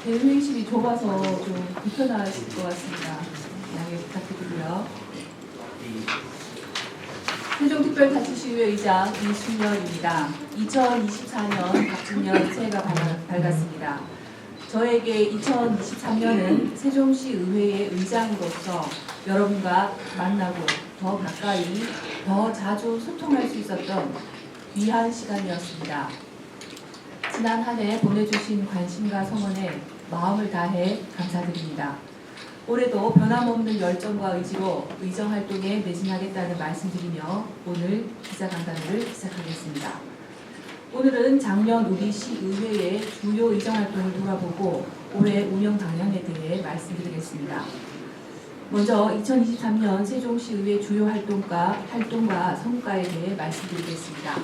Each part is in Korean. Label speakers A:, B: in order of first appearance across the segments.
A: 대회의실이 좁아서 좀 불편하실 것 같습니다. 양해 부탁드리고요. 세종특별자치시의회 의장 이순열입니다. 2024년 박진년 새해가 밝았습니다. 저에게 2023년은 세종시 의회의 의장으로서 여러분과 만나고 더 가까이, 더 자주 소통할 수 있었던 귀한 시간이었습니다. 지난 한 해 보내주신 관심과 성원에 마음을 다해 감사드립니다. 올해도 변함없는 열정과 의지로 의정활동에 매진하겠다는 말씀드리며 오늘 기자간담회를 시작하겠습니다. 오늘은 작년 우리 시의회의 주요 의정활동을 돌아보고 올해 운영 방향에 대해 말씀드리겠습니다. 먼저 2023년 세종시의회 주요 활동과 성과에 대해 말씀드리겠습니다.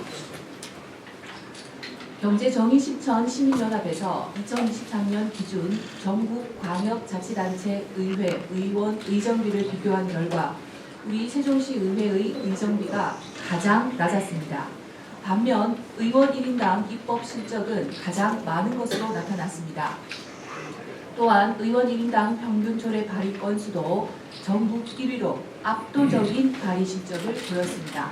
A: 경제정의실천 시민연합에서 2023년 기준 전국 광역자치단체 의회 의원 의정비를 비교한 결과 우리 세종시 의회의 의정비가 가장 낮았습니다. 반면 의원 1인당 입법 실적은 가장 많은 것으로 나타났습니다. 또한 의원 1인당 평균 조례 발의 건수도 전국 1위로 압도적인 발의 실적을 보였습니다.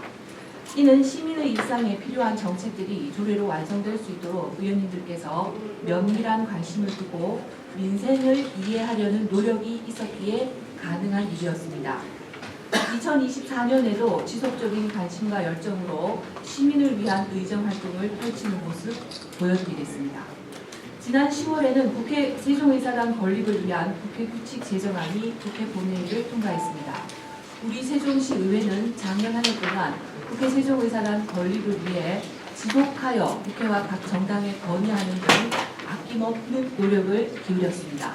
A: 이는 시민의 일상에 필요한 정책들이 조례로 완성될 수 있도록 의원님들께서 면밀한 관심을 두고 민생을 이해하려는 노력이 있었기에 가능한 일이었습니다. 2024년에도 지속적인 관심과 열정으로 시민을 위한 의정활동을 펼치는 모습 보여드리겠습니다. 지난 10월에는 국회 세종의사당 건립을 위한 국회 규칙 제정안이 국회 본회의를 통과했습니다. 우리 세종시 의회는 작년 한 해 동안 국회 세종의사당 건립을 위해 지속하여 국회와 각 정당에 건의하는 등 아낌없는 노력을 기울였습니다.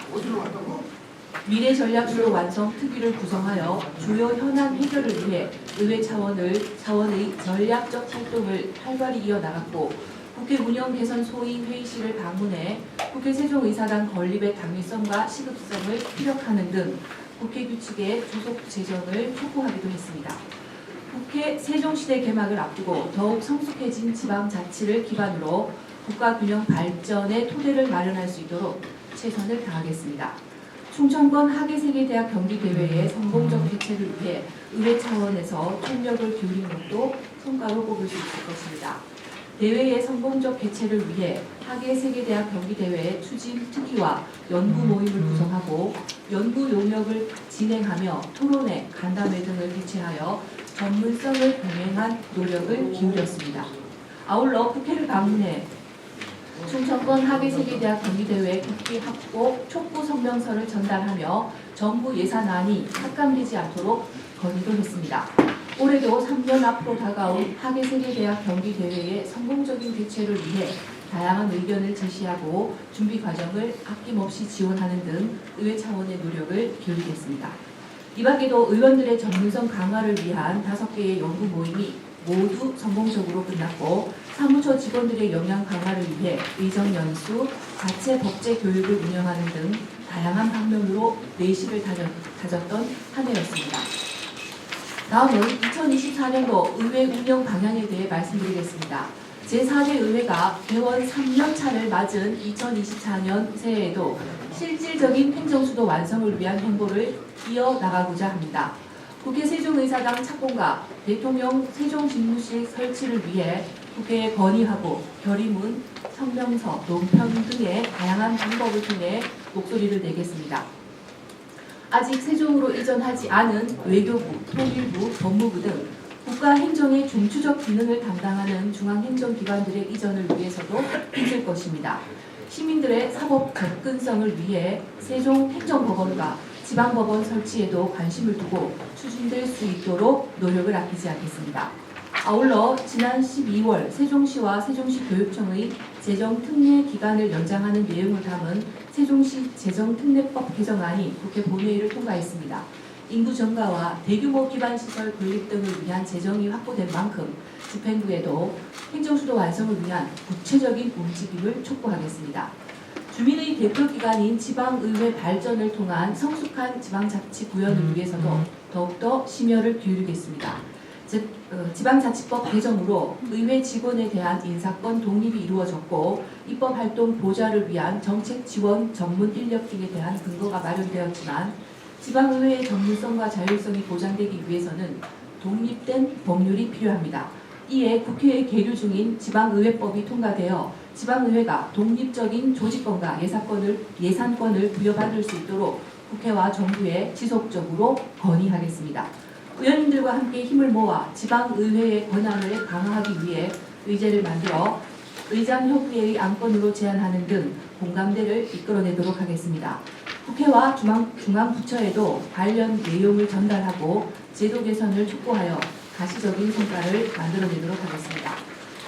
A: 미래 전략주로 완성 특위를 구성하여 주요 현안 해결을 위해 의회 차원의 전략적 활동을 활발히 이어나갔고 국회 운영 개선 소위 회의실을 방문해 국회 세종의사당 건립의 당위성과 시급성을 피력하는 등 국회 규칙의 조속 제정을 촉구하기도 했습니다. 국회 세종시대 개막을 앞두고 더욱 성숙해진 지방자치를 기반으로 국가균형 발전의 토대를 마련할 수 있도록 최선을 다하겠습니다. 충청권 학예세계대학 경기대회의 성공적 개최를 위해 의회 차원에서 총력을 기울인 것도 성과로 꼽을 수 있을 것입니다. 대회의 성공적 개최를 위해 학예세계대학 경기대회 추진 특위와 연구 모임을 구성하고 연구 용역을 진행하며 토론회, 간담회 등을 개최하여 전문성을 병행한 노력을 기울였습니다. 아울러 국회를 방문해 충청권 학예세계대학 경기대회 국기 확보 촉구 성명서를 전달하며 정부 예산안이 삭감되지 않도록 건의도 했습니다. 올해도 3년 앞으로 다가온 학예세계대학 경기대회의 성공적인 개최를 위해 다양한 의견을 제시하고 준비 과정을 아낌없이 지원하는 등 의회 차원의 노력을 기울이겠습니다. 이 밖에도 의원들의 전문성 강화를 위한 5개의 연구 모임이 모두 성공적으로 끝났고 사무처 직원들의 역량 강화를 위해 의정연수, 자체 법제 교육을 운영하는 등 다양한 방면으로 내실을 다졌던 한 해였습니다. 다음은 2024년도 의회 운영 방향에 대해 말씀드리겠습니다. 제4대 의회가 개원 3년차를 맞은 2024년 새해에도 실질적인 행정수도 완성을 위한 행보를 이어나가고자 합니다. 국회 세종의사당 착공과 대통령 세종집무실 설치를 위해 국회에 건의하고 결의문, 성명서, 논평 등의 다양한 방법을 통해 목소리를 내겠습니다. 아직 세종으로 이전하지 않은 외교부, 통일부, 법무부 등 국가행정의 중추적 기능을 담당하는 중앙행정기관들의 이전을 위해서도 힘쓸 것입니다. 시민들의 사법 접근성을 위해 세종행정법원과 지방법원 설치에도 관심을 두고 추진될 수 있도록 노력을 아끼지 않겠습니다. 아울러 지난 12월 세종시와 세종시교육청의 재정특례 기간을 연장하는 내용을 담은 세종시 재정특례법 개정안이 국회 본회의를 통과했습니다. 인구 증가와 대규모 기반시설 건립 등을 위한 재정이 확보된 만큼 집행부에도 행정수도 완성을 위한 구체적인 움직임을 촉구하겠습니다. 주민의 대표기관인 지방의회 발전을 통한 성숙한 지방자치 구현을 위해서도 더욱더 심혈을 기울이겠습니다. 즉 지방자치법 개정으로 의회 직원에 대한 인사권 독립이 이루어졌고 입법활동 보좌를 위한 정책 지원 전문 인력 등에 대한 근거가 마련되었지만 지방의회의 전문성과 자율성이 보장되기 위해서는 독립된 법률이 필요합니다. 이에 국회에 계류 중인 지방의회법이 통과되어 지방의회가 독립적인 조직권과 예산권을 부여받을 수 있도록 국회와 정부에 지속적으로 건의하겠습니다. 의원님들과 함께 힘을 모아 지방의회의 권한을 강화하기 위해 의제를 만들어 의장협의회의 안건으로 제안하는 등 공감대를 이끌어내도록 하겠습니다. 국회와 중앙부처에도 관련 내용을 전달하고 제도 개선을 촉구하여 가시적인 성과를 만들어내도록 하겠습니다.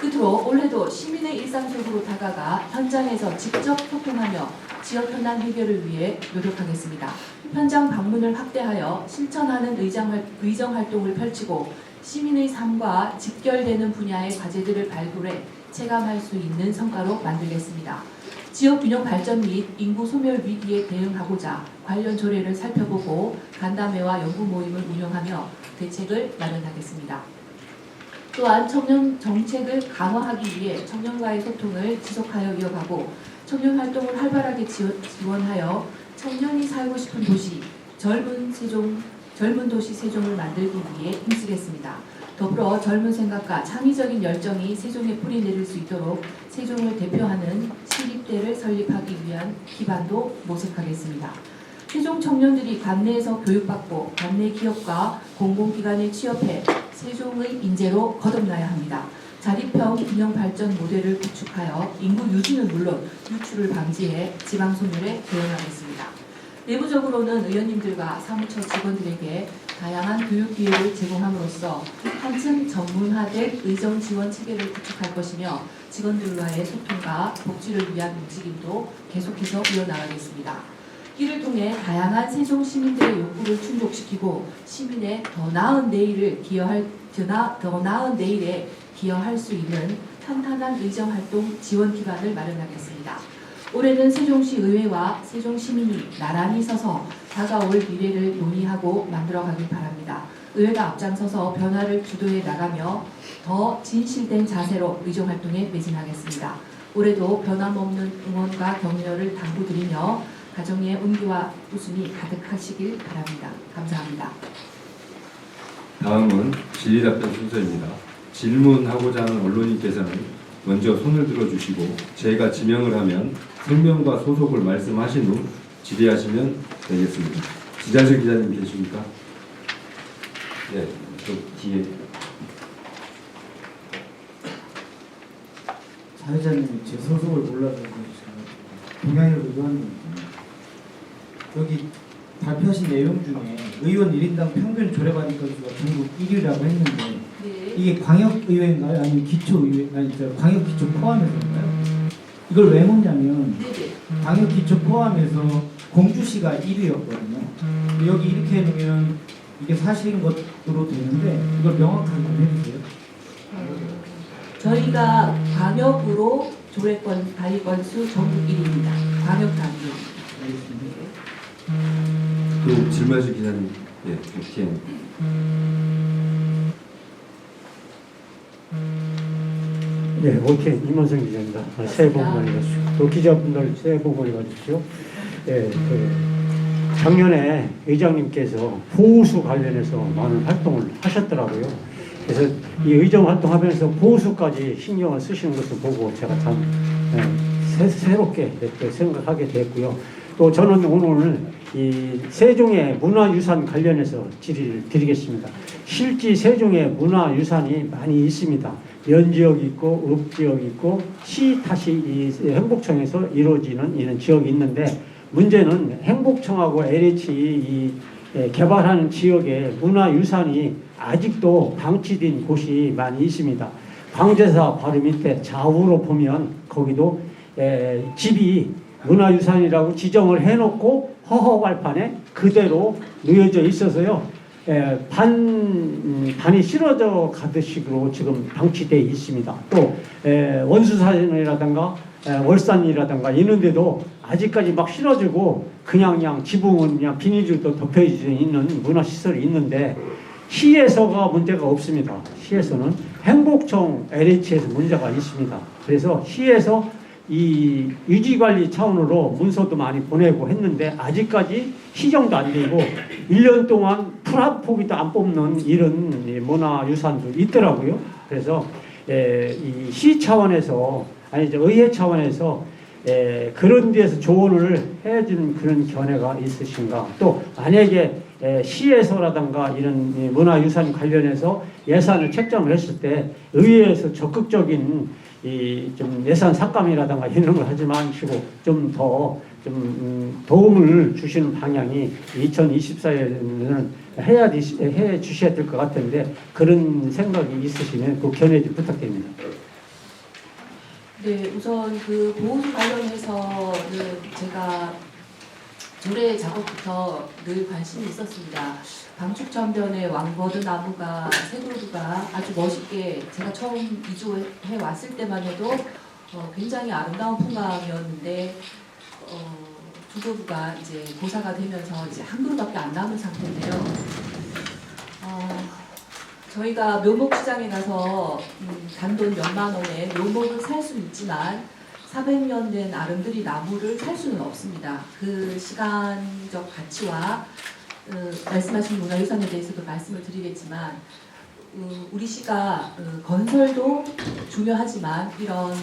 A: 끝으로 올해도 시민의 일상 속으로 다가가 현장에서 직접 소통하며 지역 현안 해결을 위해 노력하겠습니다. 현장 방문을 확대하여 실천하는 의정 활동을 펼치고 시민의 삶과 직결되는 분야의 과제들을 발굴해 체감할 수 있는 성과로 만들겠습니다. 지역 균형 발전 및 인구 소멸 위기에 대응하고자 관련 조례를 살펴보고 간담회와 연구 모임을 운영하며 대책을 마련하겠습니다. 또한 청년 정책을 강화하기 위해 청년과의 소통을 지속하여 이어가고 청년 활동을 활발하게 지원하여 청년이 살고 싶은 도시, 젊은 도시 세종을 만들기 위해 힘쓰겠습니다. 더불어 젊은 생각과 창의적인 열정이 세종에 뿌리내릴 수 있도록 세종을 대표하는 시립대를 설립하기 위한 기반도 모색하겠습니다. 세종 청년들이 관내에서 교육받고 관내 기업과 공공기관에 취업해 세종의 인재로 거듭나야 합니다. 자립형 균형 발전 모델을 구축하여 인구 유지는 물론 유출을 방지해 지방 소멸에 대응하겠습니다. 내부적으로는 의원님들과 사무처 직원들에게 다양한 교육 기회를 제공함으로써 한층 전문화된 의정 지원 체계를 구축할 것이며 직원들과의 소통과 복지를 위한 움직임도 계속해서 이어나가겠습니다. 이를 통해 다양한 세종 시민들의 욕구를 충족시키고 시민의 더 나은 내일에 기여할 수 있는 탄탄한 의정활동 지원 기반을 마련하겠습니다. 올해는 세종시 의회와 세종 시민이 나란히 서서 다가올 미래를 논의하고 만들어가길 바랍니다. 의회가 앞장서서 변화를 주도해 나가며 더 진실된 자세로 의정활동에 매진하겠습니다. 올해도 변함없는 응원과 격려를 당부드리며 가정의 온기와 웃음이 가득하시길 바랍니다. 감사합니다.
B: 다음은 질의답변 순서입니다. 질문하고자 하는 언론인께서는 먼저 손을 들어주시고 제가 지명을 하면 성명과 소속을 말씀하신 후 질의하시면 되겠습니다. 지자철 기자님 계십니까? 네, 저 뒤에.
C: 사회자님이 제 소속을 몰라서 동양을 의원님 여기 발표하신 내용 중에 의원 1인당 평균 조례받은 건수가 전국 1위라고 했는데
A: 네.
C: 이게 광역의회인가요? 아니면 기초의회? 아니 광역기초 포함해서인가요? 이걸 왜 묻냐면 광역기초 포함해서 공주시가 1위였거든요. 여기 이렇게 해놓으면 이게 사실인 것으로 되는데 이걸 명확하게 해주세요.
A: 저희가 광역으로 조례권 발의 건수 전국 1위입니다. 광역 단위.
C: 알겠습니다.
B: 또 질문하실 기자님, 예, 이렇게.
D: 네, 오케이. 임원성 기자입니다. 새해 복 많이 받으십시오. 또 기자분들 새해 복 많이 받으십시오. 예, 작년에 의장님께서 보호수 관련해서 많은 활동을 하셨더라고요. 그래서 이 의정 활동하면서 보호수까지 신경을 쓰시는 것을 보고 제가 참 새롭게 생각하게 됐고요. 또 저는 오늘 이 세종의 문화유산 관련해서 질의를 드리겠습니다. 실제 세종의 문화유산이 많이 있습니다. 면지역이 있고 읍지역이 있고 시 타시 이 행복청에서 이루어지는 이런 지역이 있는데 문제는 행복청하고 LH 이 개발하는 지역에 문화유산이 아직도 방치된 곳이 많이 있습니다. 광제사 바로 밑에 좌우로 보면 거기도 집이 문화유산이라고 지정을 해놓고 허허발판에 그대로 놓여져 있어서요. 반이 실어져 가듯이로 지금 방치되어 있습니다. 또 원수산이라든가 월산이라든가 이런데도 아직까지 막 실어지고 그냥 지붕은 그냥 비닐줄도 덮여져 있는 문화시설이 있는데 시에서가 문제가 없습니다. 시에서는 행복청 LH에서 문제가 있습니다. 그래서 시에서 이 유지관리 차원으로 문서도 많이 보내고 했는데 아직까지 시정도 안 되고 1년 동안 풀 한 포기도 안 뽑는 이런 문화유산도 있더라고요. 그래서 이 시 차원에서 아니 의회 차원에서 그런 데서 조언을 해준 그런 견해가 있으신가? 또 만약에 시에서라든가 이런 문화유산 관련해서 예산을 책정을 했을 때 의회에서 적극적인 좀 예산 삭감이라든가 이런 걸 하지 마시고 좀 더 도움을 주시는 방향이 2024년에는 해 주셔야 될 것 같은데 그런 생각이 있으시면 그 견해 좀 부탁드립니다.
A: 네, 우선 그 보호수 관련해서는 제가 조례 작업부터 늘 관심이 있었습니다. 방축전변의 왕버드 나무가 새그루드가 아주 멋있게 제가 처음 이주해 왔을 때만 해도 굉장히 아름다운 풍광이었는데 두교부가 이제 고사가 되면서 이제 한 그루밖에 안 남은 상태인데요. 저희가 묘목시장에 가서 단돈 몇만 원에 묘목을 살 수는 있지만 400년 된 아름드리 나무를 살 수는 없습니다. 그 시간적 가치와 말씀하신 문화유산에 대해서도 말씀을 드리겠지만 우리 시가 건설도 중요하지만 이런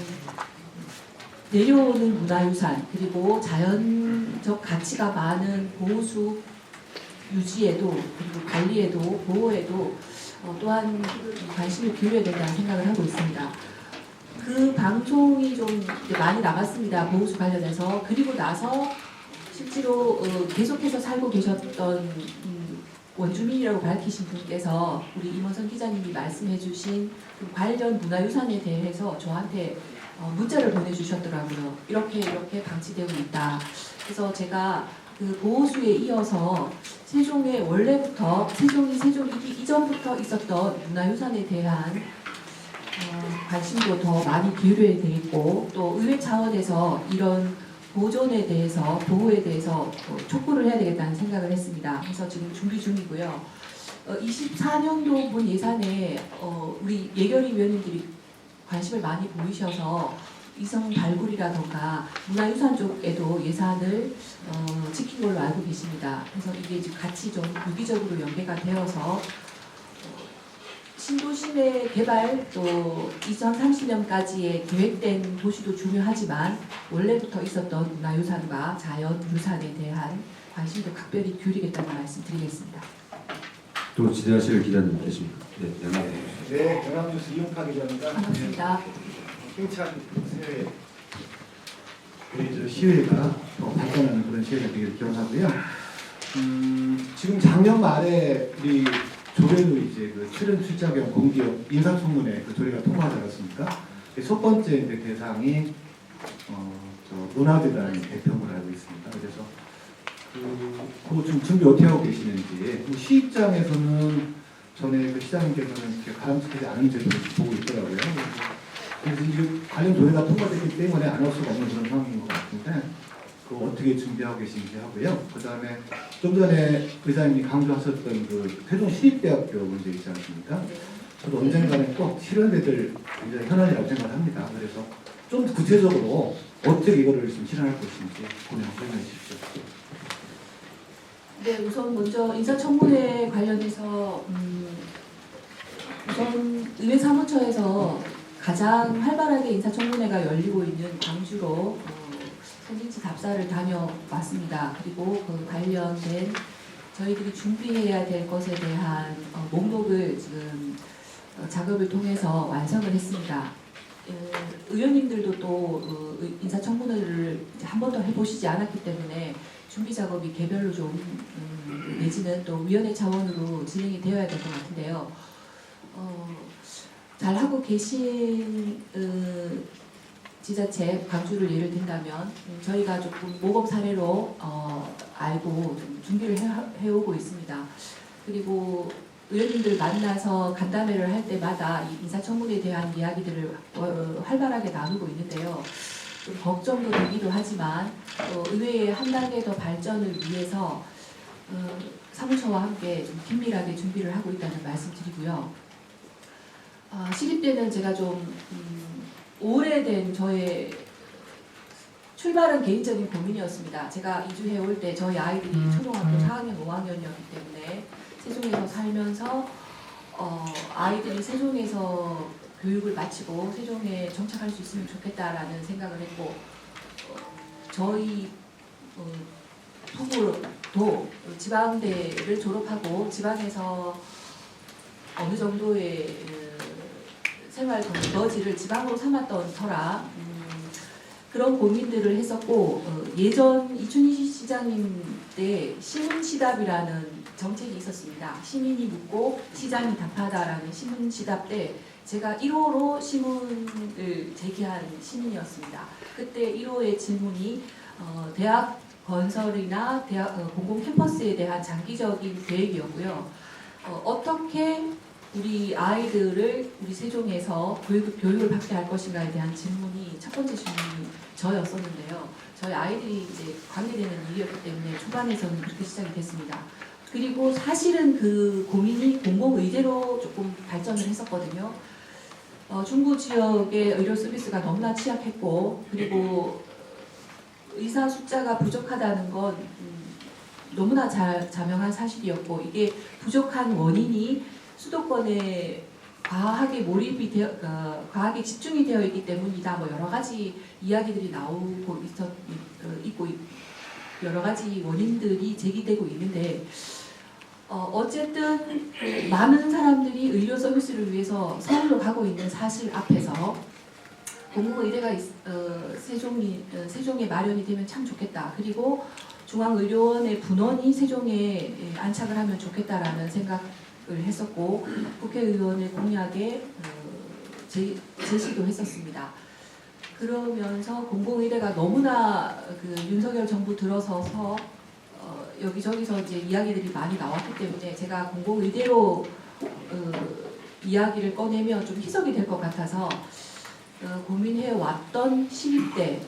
A: 내려오는 문화유산 그리고 자연적 가치가 많은 보호수 유지에도 그리고 관리에도 보호에도 또한 관심을 기울여야 된다는 생각을 하고 있습니다. 그 방송이 좀 많이 나갔습니다. 보호수 관련해서. 그리고 나서 실제로 계속해서 살고 계셨던 원주민이라고 밝히신 분께서 우리 임원선 기자님이 말씀해 주신 그 관련 문화유산에 대해서 저한테 문자를 보내주셨더라고요. 이렇게 방치되고 있다. 그래서 제가 그 보호수에 이어서 세종에 원래부터 세종이기 이전부터 있었던 문화유산에 대한 관심도 더 많이 기울여야 되겠고 또 의회 차원에서 이런 보존에 대해서 보호에 대해서 촉구를 해야 되겠다는 생각을 했습니다. 그래서 지금 준비 중이고요. 24년도분 예산에 우리 예결위 위원님들이 관심을 많이 보이셔서 위성 발굴이라던가 문화유산 쪽에도 예산을 지킨 걸로 알고 계십니다. 그래서 이게 지금 같이 좀 유기적으로 연계가 되어서 신도심의 개발 또 2030년까지의 계획된 도시도 중요하지만 원래부터 있었던 문화유산과 자연유산에 대한 관심도 각별히 기울이겠다는 말씀 드리겠습니다.
B: 또 질의하실 기자님 계십니까? 네,
E: 네, 연합뉴스 이용파 기자입니다.
A: 반갑습니다.
E: 힘찬 새해 우리 시회가 더 발전하는 그런 시회가 되기를 기원하고요. 지금 작년 말에 우리 조례도 이제 그 출연 출자경 공기업 인사청문회 그 조례가 통과하지 않았습니까? 첫 번째 이제 대상이 문화재단이 대표를 알고 있습니다. 그래서 그거 좀 준비 어떻게 하고 계시는지 시 입장에서는 전에 그 시장님께서는 이렇게 가ram직하지 않은 제도를 보고 있더라고요. 그래서 이제 관련 조례가 통과되기 때문에 안 할 수가 없는 그런 상황인 것 같은데 그거 어떻게 준비하고 계신지 하고요. 그 다음에 좀 전에 의사님이 강조하셨던 그 세종시립대학교 문제 있지 않습니까? 저도 언젠가는 꼭 실현대들 굉장히 현안이라고 생각을 합니다. 그래서 좀 구체적으로 어떻게 이거를 좀 실현할 것인지 고민 설명해 주십시오.
A: 네, 우선 먼저 인사청문회 관련해서 우선 의회 사무처에서 가장 활발하게 인사청문회가 열리고 있는 광주로 선진지 답사를 다녀왔습니다. 그리고 그 관련된 저희들이 준비해야 될 것에 대한 목록을 지금 작업을 통해서 완성을 했습니다. 의원님들도 또 인사청문회를 한 번도 해보시지 않았기 때문에 준비 작업이 개별로 좀 내지는 또 위원회 차원으로 진행이 되어야 될 것 같은데요. 잘 하고 계신 지자체 광주를 예를 든다면 저희가 조금 모범 사례로 알고 좀 준비를 해오고 있습니다. 그리고 의원님들 만나서 간담회를 할 때마다 이 인사청문회에 대한 이야기들을 활발하게 나누고 있는데요. 좀 걱정도 되기도 하지만 의회의 한 단계 더 발전을 위해서 사무처와 함께 좀 긴밀하게 준비를 하고 있다는 말씀드리고요. 시립대는 제가 좀 오래된 저의 출발은 개인적인 고민이었습니다. 제가 이주해 올 때 저희 아이들이 초등학교 4학년, 5학년이었기 때문에 세종에서 살면서 아이들이 세종에서 교육을 마치고 세종에 정착할 수 있으면 좋겠다라는 생각을 했고 저희 부부도 지방대를 졸업하고 지방에서 어느 정도의 생활 거지를 지방으로 삼았던 터라 그런 고민들을 했었고 예전 이춘희 시장님 때 시문시답이라는 정책이 있었습니다. 시민이 묻고 시장이 답하다라는 시문시답 때 제가 1호로 시문을 제기한 시민이었습니다. 그때 1호의 질문이 대학 건설이나 대학 공공 캠퍼스에 대한 장기적인 계획이었고요. 어떻게 우리 아이들을 우리 세종에서 교육을 받게 할 것인가에 대한 질문이 첫 번째 질문이 저였었는데요. 저희 아이들이 이제 관계되는 일이었기 때문에 초반에서는 그렇게 시작이 됐습니다. 그리고 사실은 그 고민이 공공의대로 조금 발전을 했었거든요. 중부 지역의 의료 서비스가 너무나 취약했고 그리고 의사 숫자가 부족하다는 건 너무나 자명한 사실이었고 이게 부족한 원인이 수도권에 과학에 과학에 집중이 되어 있기 때문이다. 뭐 여러 가지 이야기들이 나오고 있고 여러 가지 원인들이 제기되고 있는데 어쨌든 많은 사람들이 의료 서비스를 위해서 서울로 가고 있는 사실 앞에서 공공의대가 세종에 마련이 되면 참 좋겠다. 그리고 중앙의료원의 분원이 세종에 안착을 하면 좋겠다라는 생각을 했었고 국회의원의 공약에 제시도 했었습니다. 그러면서 공공의대가 너무나 윤석열 정부 들어서서 여기저기서 이제 이야기들이 많이 나왔기 때문에 제가 공공의대로 이야기를 꺼내면 좀 희석이 될 것 같아서 고민해 왔던 시립대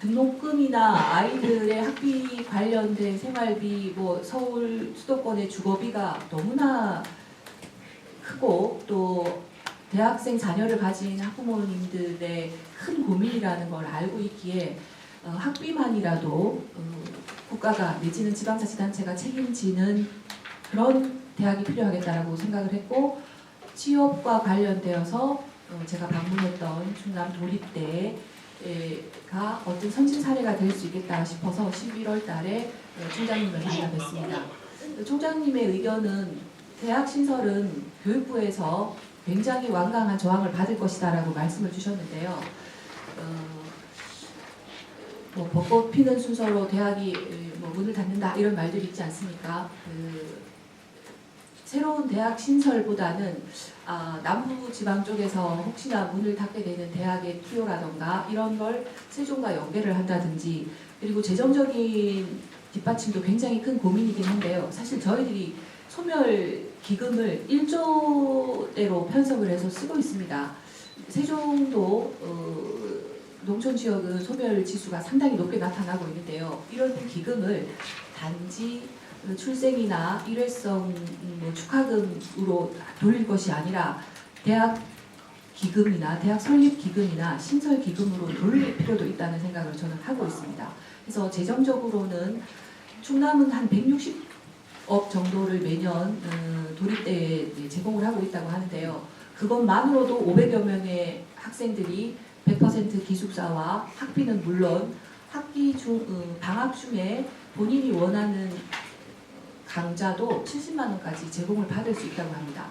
A: 등록금이나 아이들의 학비 관련된 생활비, 뭐 서울 수도권의 주거비가 너무나 크고 또 대학생 자녀를 가진 학부모님들의 큰 고민이라는 걸 알고 있기에 학비만이라도 국가가 내지는 지방자치단체가 책임지는 그런 대학이 필요하겠다라고 생각을 했고 취업과 관련되어서 제가 방문했던 충남 도립대가 어떤 선진 사례가 될 수 있겠다 싶어서 11월 달에 총장님을 만나 뵀습니다. 총장님의 의견은 대학 신설은 교육부에서 굉장히 완강한 저항을 받을 것이다라고 말씀을 주셨는데요. 뭐 벚꽃 피는 순서로 대학이 뭐 문을 닫는다 이런 말들이 있지 않습니까? 새로운 대학 신설보다는 남부 지방 쪽에서 혹시나 문을 닫게 되는 대학의 투여라던가 이런 걸 세종과 연계를 한다든지 그리고 재정적인 뒷받침도 굉장히 큰 고민이긴 한데요. 사실 저희들이 소멸 기금을 1조대로 편성을 해서 쓰고 있습니다. 세종도 농촌 지역은 소멸 지수가 상당히 높게 나타나고 있는데요. 이런 기금을 단지 출생이나 일회성 축하금으로 돌릴 것이 아니라 대학 기금이나 대학 설립 기금이나 신설 기금으로 돌릴 필요도 있다는 생각을 저는 하고 있습니다. 그래서 재정적으로는 충남은 한 160억 정도를 매년 도립대에 제공을 하고 있다고 하는데요. 그것만으로도 500여 명의 학생들이 100% 기숙사와 학비는 물론 방학 중에 본인이 원하는 강좌도 70만 원까지 제공을 받을 수 있다고 합니다.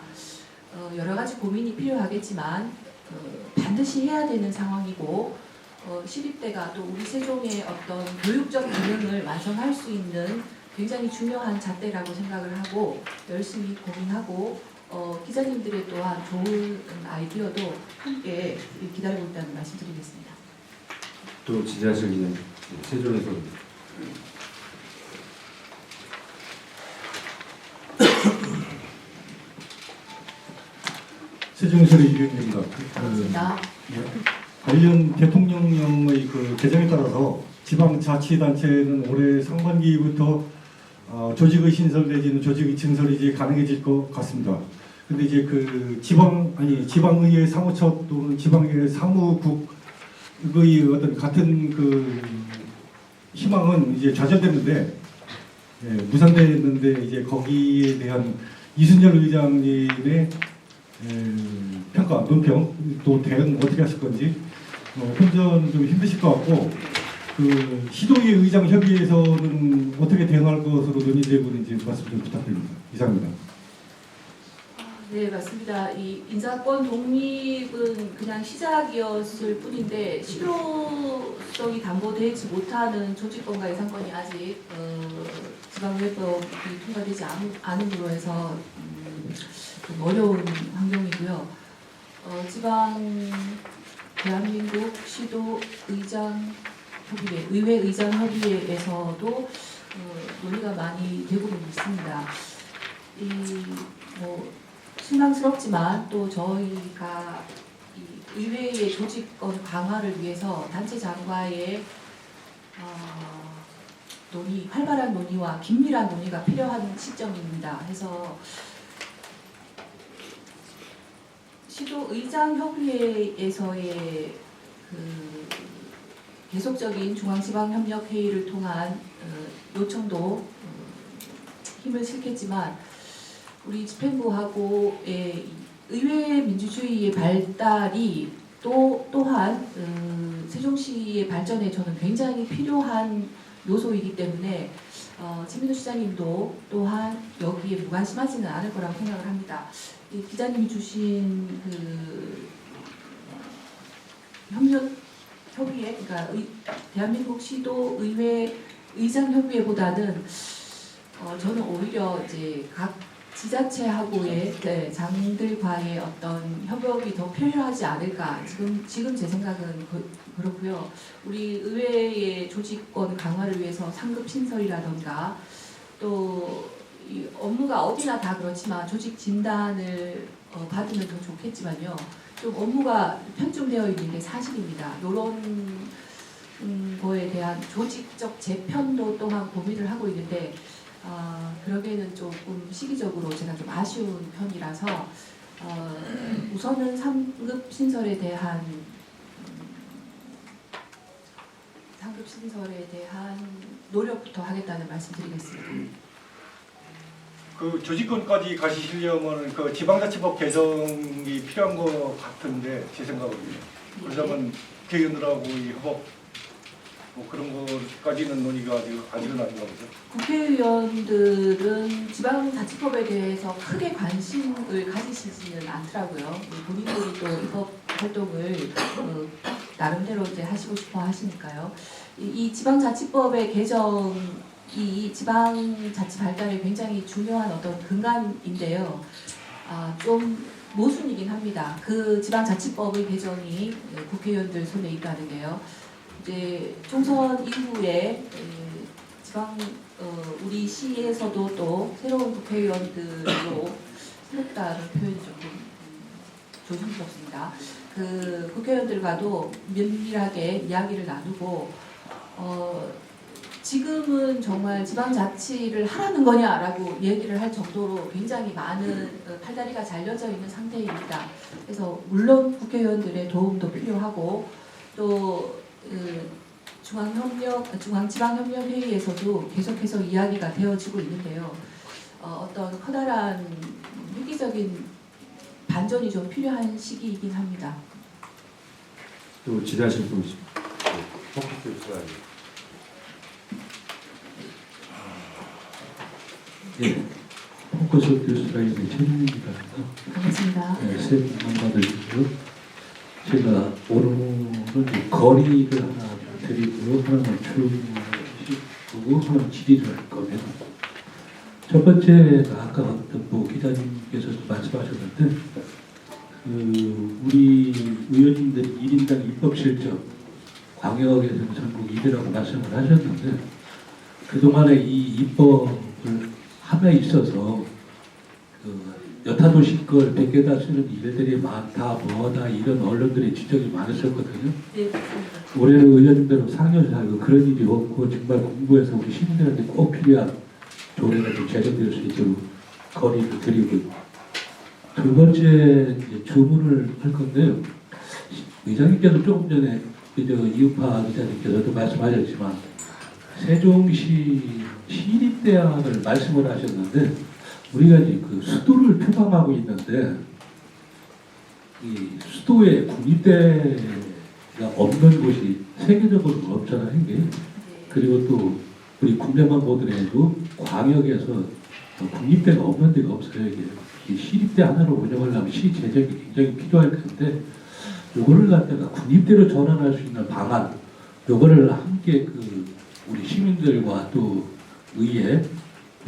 A: 여러 가지 고민이 필요하겠지만 반드시 해야 되는 상황이고 시립대가 또 우리 세종의 어떤 교육적 기능을 완성할 수 있는 굉장히 중요한 잣대라고 생각을 하고 열심히 고민하고 기자님들의 또한 좋은 아이디어도 함께 기다리고 있다는 말씀드리겠습니다.
B: 또 지지하실 기자님, 세종에서
F: 세종시의 이규입니다.
A: 반갑습니다.
F: 관련 대통령령의 그 개정에 따라서 지방자치단체는 올해 상반기부터 조직의 신설 내지는 조직의 증설이 이제 가능해질 것 같습니다. 근데 이제 그 지방의회 사무처 또는 지방의회 사무국의 어떤 같은 그 희망은 이제 좌절됐는데, 예, 무산됐는데 이제 거기에 대한 이순열 의장님의 평가, 논평 또 대응 어떻게 하실 건지 혼전 좀 힘드실 것 같고, 그 시도의 의장 협의회에서는 어떻게 대응할 것으로 논의되고 있는지 말씀 좀 부탁드립니다. 이상입니다.
A: 네, 맞습니다. 이 인사권 독립은 그냥 시작이었을 뿐인데 실효성이 담보되지 못하는 조직권과 예산권이 아직 지방의회법이 통과되지 않음으로 해서 좀 어려운 환경이고요. 대한민국 시도 의장 협의회, 의회 의장 협의회에서도 논의가 많이 되고 있습니다. 실망스럽지만 또 저희가 이 의회의 조직권 강화를 위해서 단체장과의 활발한 논의와 긴밀한 논의가 필요한 시점입니다. 해서 시도의장협의회에서의 그 계속적인 중앙지방협력회의를 통한 요청도 힘을 실겠지만 우리 집행부하고의 의회 민주주의의 발달이 또한 세종시의 발전에 저는 굉장히 필요한 요소이기 때문에 최민호 시장님도 또한 여기에 무관심하지는 않을 거라고 생각을 합니다. 이 기자님이 주신 그 협의회, 그러니까 대한민국 시도 의회 의장 협의회보다는 저는 오히려 이제 각 지자체하고의 장들과의 어떤 협업이 더 필요하지 않을까. 지금 제 생각은 그렇고요. 우리 의회의 조직권 강화를 위해서 상급 신설이라던가 또 이 업무가 어디나 다 그렇지만 조직 진단을 받으면 더 좋겠지만요. 좀 업무가 편중되어 있는 게 사실입니다. 이런 거에 대한 조직적 재편도 또한 고민을 하고 있는데 그러기에는 조금 시기적으로 제가 좀 아쉬운 편이라서 우선은 3급 신설에 대한 노력부터 하겠다는 말씀드리겠습니다.
F: 그 조직권까지 가시려면 그 지방자치법 개정이 필요한 것 같은데 제 생각은요. 그러자면 국회의원들하고 이 협업 뭐 그런 것까지는 논의가 아직은 아닌가 보죠.
A: 국회의원들은 지방자치법에 대해서 크게 관심을 가지시지는 않더라고요. 본인들이 또 입법 활동을 나름대로 이제 하시고 싶어 하시니까요. 이 지방자치법의 개정이 지방자치 발달에 굉장히 중요한 어떤 근간인데요. 좀 모순이긴 합니다. 그 지방자치법의 개정이 국회의원들 손에 있다는 게요. 이제 총선 이후에 우리 시에서도 또 새로운 국회의원들로 새롭다는 표현이 조금 조심스럽습니다. 그 국회의원들과도 면밀하게 이야기를 나누고 지금은 정말 지방자치를 하라는 거냐라고 얘기를 할 정도로 굉장히 많은 팔다리가 잘려져 있는 상태입니다. 그래서 물론 국회의원들의 도움도 필요하고 또 중앙지방협력회의에서도 계속해서 이야기가 되어지고 있는데요. 어떤 커다란 획기적인 반전이 좀 필요한 시기이긴 합니다.
B: 또 질의하실 분 있습니다.
F: 예,
G: 포커스 뉴스라인의 최민입니다.
A: 반갑습니다.
G: 네, 새해 복 많이 받으시고요. 제가 오늘은 거리를 하나 드리고요. 하나는 추리고 하나는 질의를 할 거예요. 첫 번째가 아까 어떤 기자님께서 말씀하셨는데 우리 의원님들이 1인당 입법 실적 광역에서는 전국 1위라고 말씀을 하셨는데 그동안에 이 입법을 함에 있어서 여타 도시 걸 베껴다 쓰는 일들이 많다 뭐다 이런 언론들의 지적이 많았었거든요.
A: 네, 맞습니다.
G: 올해는 의원님들은 상여사고 그런 일이 없고 정말 공부해서 우리 시민들한테 꼭 필요한 조례가 좀 제정될 수 있도록 건의를 드리고, 두 번째 이제 주문을 할 건데요. 의장님께서 조금 전에 이우파 기자님께서도 말씀하셨지만 세종시 시립대학을 말씀을 하셨는데, 우리가 이제 그 수도를 표방하고 있는데 이 수도에 국립대가 없는 곳이 세계적으로 없잖아요, 이게. 그리고 또 우리 국내만 보더라도 광역에서 국립대가 없는 데가 없어요, 이게. 이 시립대 하나를 운영하려면 시 재정이 굉장히 필요할 텐데, 요거를 갖다가 국립대로 전환할 수 있는 방안, 요거를 함께 그 우리 시민들과 또 의회,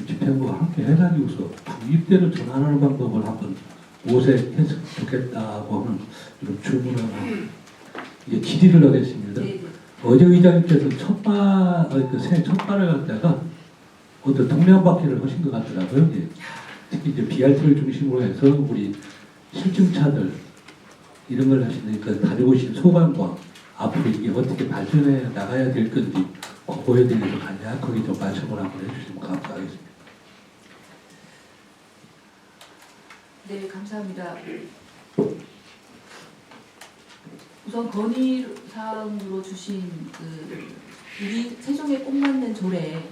G: 집행부와 함께 해가지고서 국립대로 전환하는 방법을 한번 모색했으면 좋겠다고 하는 이런 주문을 이제 질의를 하겠습니다. 어제 의장님께서 새 첫발을 갖다가 어떤 동네 한 바퀴를 하신 것 같더라고요. 예. 특히 이제 BRT를 중심으로 해서 우리 실증차들 이런 걸 하시니까 다녀오신 소감과 앞으로 이게 어떻게 발전해 나가야 될 건지 그거에 대해서 간략하게 좀 말씀을 한번 해주시면 감사하겠습니다.
A: 네, 감사합니다. 우선 건의사항으로 주신 우리 세종에 꼭 맞는 조례,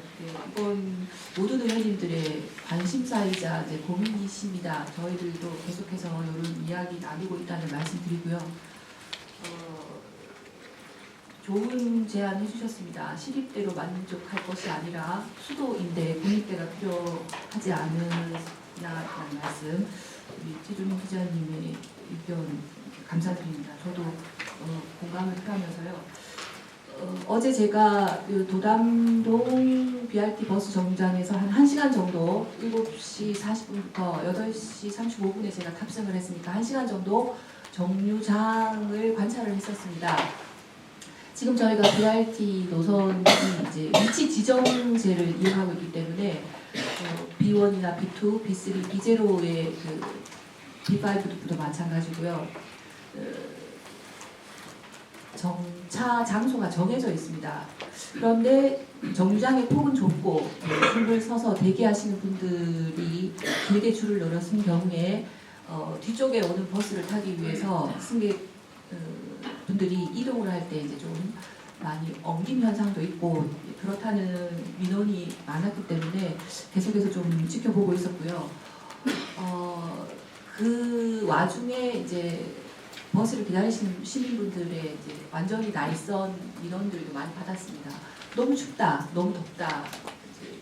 A: 이건 모든 의원님들의 관심사이자 이제 고민이십니다. 저희들도 계속해서 이런 이야기 나누고 있다는 말씀드리고요. 좋은 제안 해주셨습니다. 시립대로 만족할 것이 아니라 수도인데 국립대가 필요하지 않느냐라는 말씀. 우리 최준호 기자님의 의견 감사드립니다. 저도 공감을 표하면서요. 어제 제가 도담동 BRT 버스 정류장에서 한 1시간 정도 7시 40분부터 8시 35분에 제가 탑승을 했으니까 1시간 정도 정류장을 관찰을 했었습니다. 지금 저희가 BRT 노선이 이제 위치 지정제를 이용하고 있기 때문에 B1이나 B2, B3, B0의 B5도 마찬가지고요. 정차 장소가 정해져 있습니다. 그런데 정류장의 폭은 좁고 줄을 서서 대기하시는 분들이 길게 줄을 늘어 쓴 경우에 뒤쪽에 오는 버스를 타기 위해서 승객 분들이 이동을 할 때 이제 좀 많이 엉림 현상도 있고 그렇다는 민원이 많았기 때문에 계속해서 좀 지켜보고 있었고요. 그 와중에 이제 버스를 기다리시는 시민분들의 이제 완전히 날선 민원들도 많이 받았습니다. 너무 춥다, 너무 덥다,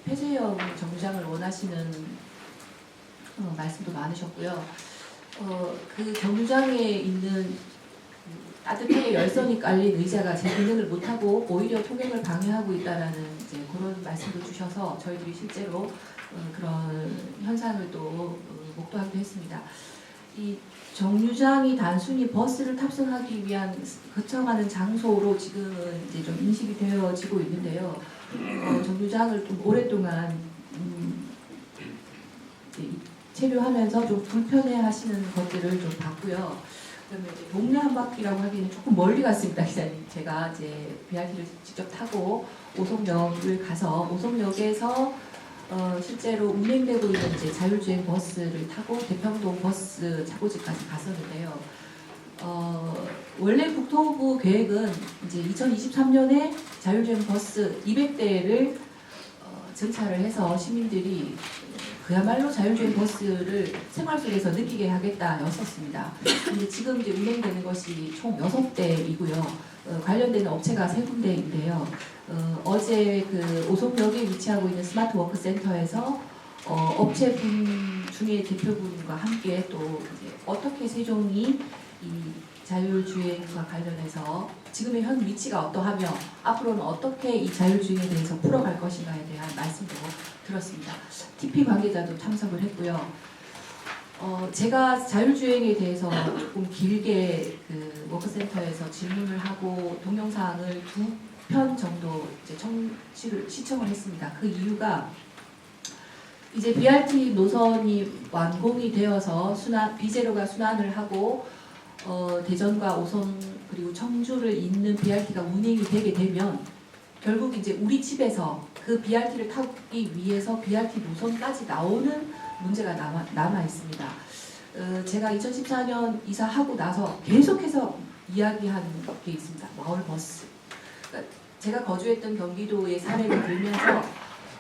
A: 폐쇄형 정류장을 원하시는 말씀도 많으셨고요. 그 정류장에 있는 따뜻하게 열선이 깔린 의자가 제 기능을 못하고 오히려 통행을 방해하고 있다라는 이제 그런 말씀도 주셔서 저희들이 실제로 그런 현상을 또 목도하기도 했습니다. 이 정류장이 단순히 버스를 탑승하기 위한 거쳐가는 장소로 지금은 이제 좀 인식이 되어지고 있는데요. 정류장을 좀 오랫동안 체류하면서 좀 불편해하시는 것들을 좀 봤고요. 그다음에 이제 동네 한 바퀴라고 하기에는 조금 멀리 갔습니다, 기자님. 제가 이제 BRT를 직접 타고 오송역을 가서 오송역에서 실제로 운행되고 있는 이제 자율주행 버스를 타고 대평동 버스 차고지까지 갔었는데요. 원래 국토부 계획은 이제 2023년에 자율주행 버스 200대를 증차를 해서 시민들이 그야말로 자율주행 버스를 생활 속에서 느끼게 하겠다였었습니다. 근데 지금 이제 운행되는 것이 총 6대이고요. 관련되는 업체가 3군데인데요. 어제 그 오송역에 위치하고 있는 스마트 워크 센터에서 업체분 중에 대표분과 함께 또 이제 어떻게 세종이 이 자율주행과 관련해서 지금의 현 위치가 어떠하며 앞으로는 어떻게 이 자율주행에 대해서 풀어갈 것인가에 대한 말씀도 들었습니다. TP 관계자도 참석을 했고요. 제가 자율주행에 대해서 조금 길게 그 워크센터에서 질문을 하고 동영상을 2편 정도 이제 시청을 했습니다. 그 이유가 이제 BRT 노선이 완공이 되어서 B0가 순환을 하고 대전과 오송 그리고 청주를 잇는 BRT가 운행이 되게 되면 결국 이제 우리 집에서 그 BRT를 타기 위해서 BRT 노선까지 나오는 문제가 남아 있습니다. 제가 2014년 이사하고 나서 계속해서 이야기한 게 있습니다. 마을 버스. 그러니까 제가 거주했던 경기도의 사례를 들면서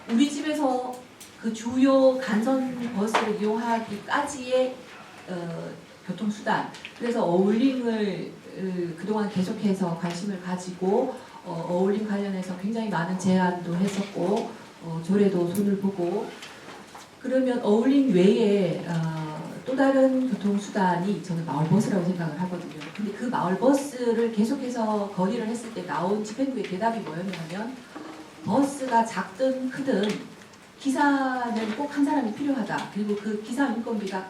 A: 우리 집에서 그 주요 간선 버스를 이용하기까지의 교통수단, 그래서 어울링을 그동안 계속해서 관심을 가지고 어울림 관련해서 굉장히 많은 제안도 했었고 조례도 손을 보고, 그러면 어울림 외에 또 다른 교통수단이 저는 마을버스라고 생각을 하거든요. 근데 그 마을버스를 계속해서 건의를 했을 때 나온 집행부의 대답이 뭐였냐면, 버스가 작든 크든 기사는 꼭 한 사람이 필요하다. 그리고 그 기사 인건비가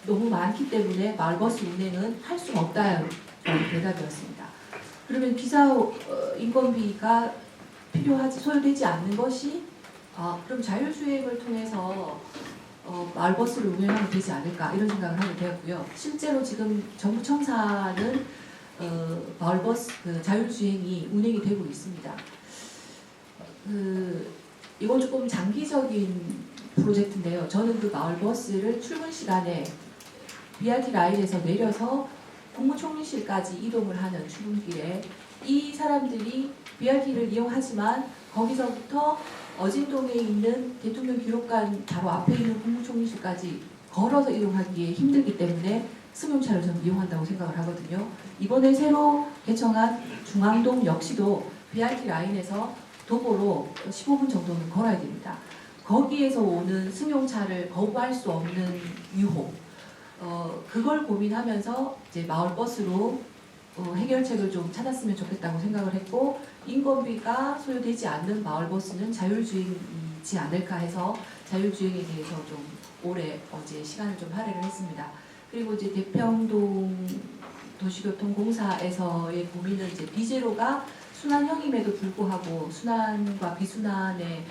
A: 너무 많기 때문에 마을버스 운행은 할 수가 없다는 대답이었습니다. 그러면 기사 인건비가 소요되지 않는 것이 그럼 자율주행을 통해서 마을버스를 운행하면 되지 않을까, 이런 생각을 하게 되었고요. 실제로 지금 정부 청사는 마을버스 자율주행이 운행이 되고 있습니다. 이건 조금 장기적인 프로젝트인데요. 저는 그 마을버스를 출근 시간에 BRT 라인에서 내려서 국무총리실까지 이동을 하는 출근길에 이 사람들이 BRT를 이용하지만 거기서부터 어진동에 있는 대통령 기록관 바로 앞에 있는 국무총리실까지 걸어서 이동하기에 힘들기 때문에 승용차를 저는 이용한다고 생각을 하거든요. 이번에 새로 개청한 중앙동 역시도 BRT 라인에서 도보로 15분 정도는 걸어야 됩니다. 거기에서 오는 승용차를 거부할 수 없는 유혹, 그걸 고민하면서 이제 마을버스로 해결책을 좀 찾았으면 좋겠다고 생각을 했고, 인건비가 소요되지 않는 마을버스는 자율주행이지 않을까 해서 자율주행에 대해서 좀 올해 어제 시간을 좀 할애를 했습니다. 그리고 이제 대평동 도시교통공사에서의 고민은 이제 비제로가 순환형임에도 불구하고 순환과 비순환의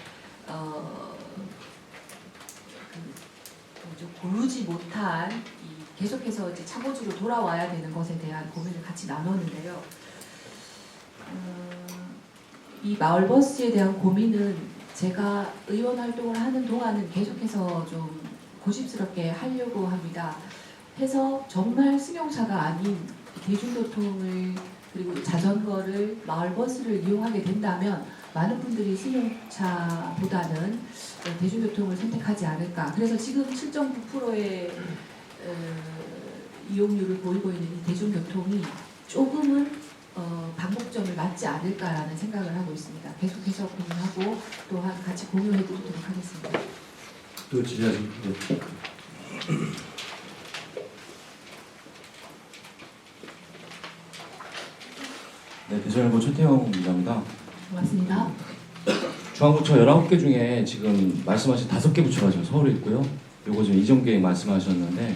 A: 고르지 못한 계속해서 이제 차고지로 돌아와야 되는 것에 대한 고민을 같이 나눴는데요. 이 마을버스에 대한 고민은 제가 의원 활동을 하는 동안은 계속해서 좀 고집스럽게 하려고 합니다. 해서 정말 승용차가 아닌 대중교통을, 그리고 자전거를, 마을버스를 이용하게 된다면 많은 분들이 승용차보다는 대중교통을 선택하지 않을까. 그래서 지금 7.9%의 이용률을 보이고 있는 이 대중교통이 조금은 방법점을 맞지 않을까라는 생각을 하고 있습니다. 계속해서 고민하고 또한 같이 공유해드리도록 하겠습니다.
B: 또 질의하신 분.
H: 네, 대전일보 최태영 기자입니다.
A: 고맙습니다.
H: 중앙부처 19개 중에 지금 말씀하신 5개 부처가 지금 서울에 있고요. 요거 지금 이전계획 말씀하셨는데,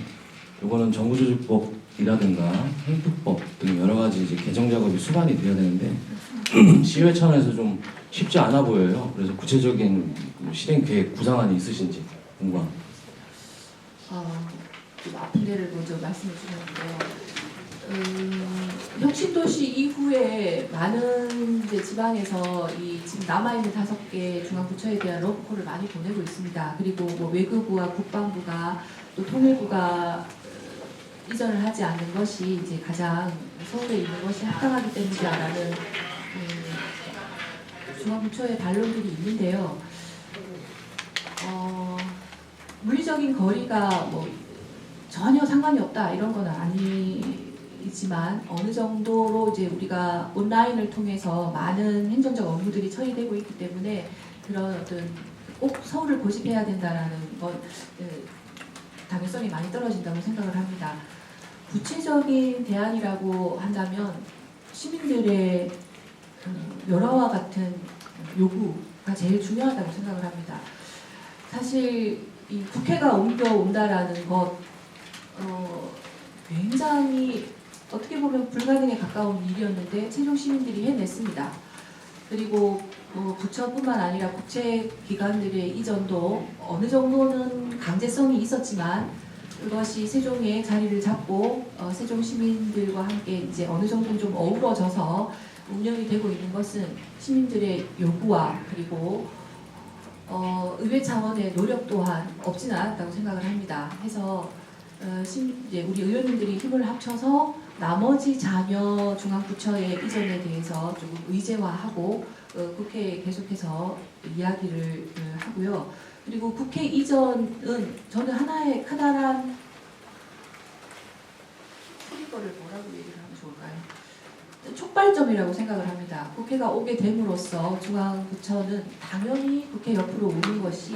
H: 요거는 정부조직법이라든가 행특법 등 여러 가지 이제 개정 작업이 수반이 돼야 되는데 시의회 차원에서 좀 쉽지 않아 보여요. 그래서 구체적인 실행 계획, 구상안이 있으신지 궁금합니다.
A: 좀 아픈 데를 먼저 말씀해 주셨는데요. 혁신도시 이후에 많은 이제 지방에서 이 지금 남아있는 5개 중앙부처에 대한 러브콜을 많이 보내고 있습니다. 그리고 뭐 외교부와 국방부가 또 통일부가 이전을 하지 않는 것이 이제 가장 서울에 있는 것이 합당하기 때문이다라는 중앙부처의 반론들이 있는데요. 물리적인 거리가 뭐 전혀 상관이 없다 이런 건 아니지만 어느 정도로 이제 우리가 온라인을 통해서 많은 행정적 업무들이 처리되고 있기 때문에 그런 어떤 꼭 서울을 고집해야 된다라는 건 당위성이 많이 떨어진다고 생각을 합니다. 구체적인 대안이라고 한다면 시민들의 열화와 같은 요구가 제일 중요하다고 생각을 합니다. 사실 이 국회가 옮겨온다라는 것 굉장히 어떻게 보면 불가능에 가까운 일이었는데 최종 시민들이 해냈습니다. 그리고 부처뿐만 아니라 국제기관들의 이전도 어느 정도는 강제성이 있었지만 그것이 세종에 자리를 잡고 세종 시민들과 함께 이제 어느 정도 좀 어우러져서 운영이 되고 있는 것은 시민들의 요구와 그리고 의회 차원의 노력 또한 없지는 않았다고 생각을 합니다. 해서 이제 우리 의원님들이 힘을 합쳐서 나머지 자녀 중앙부처의 이전에 대해서 조금 의제화하고 국회에 계속해서 이야기를 하고요. 그리고 국회 이전은 저는 하나의 커다란 트리거를 뭐라고 얘기를 하면 좋을까요? 촉발점이라고 생각을 합니다. 국회가 오게 됨으로써 중앙부처는 당연히 국회 옆으로 오는 것이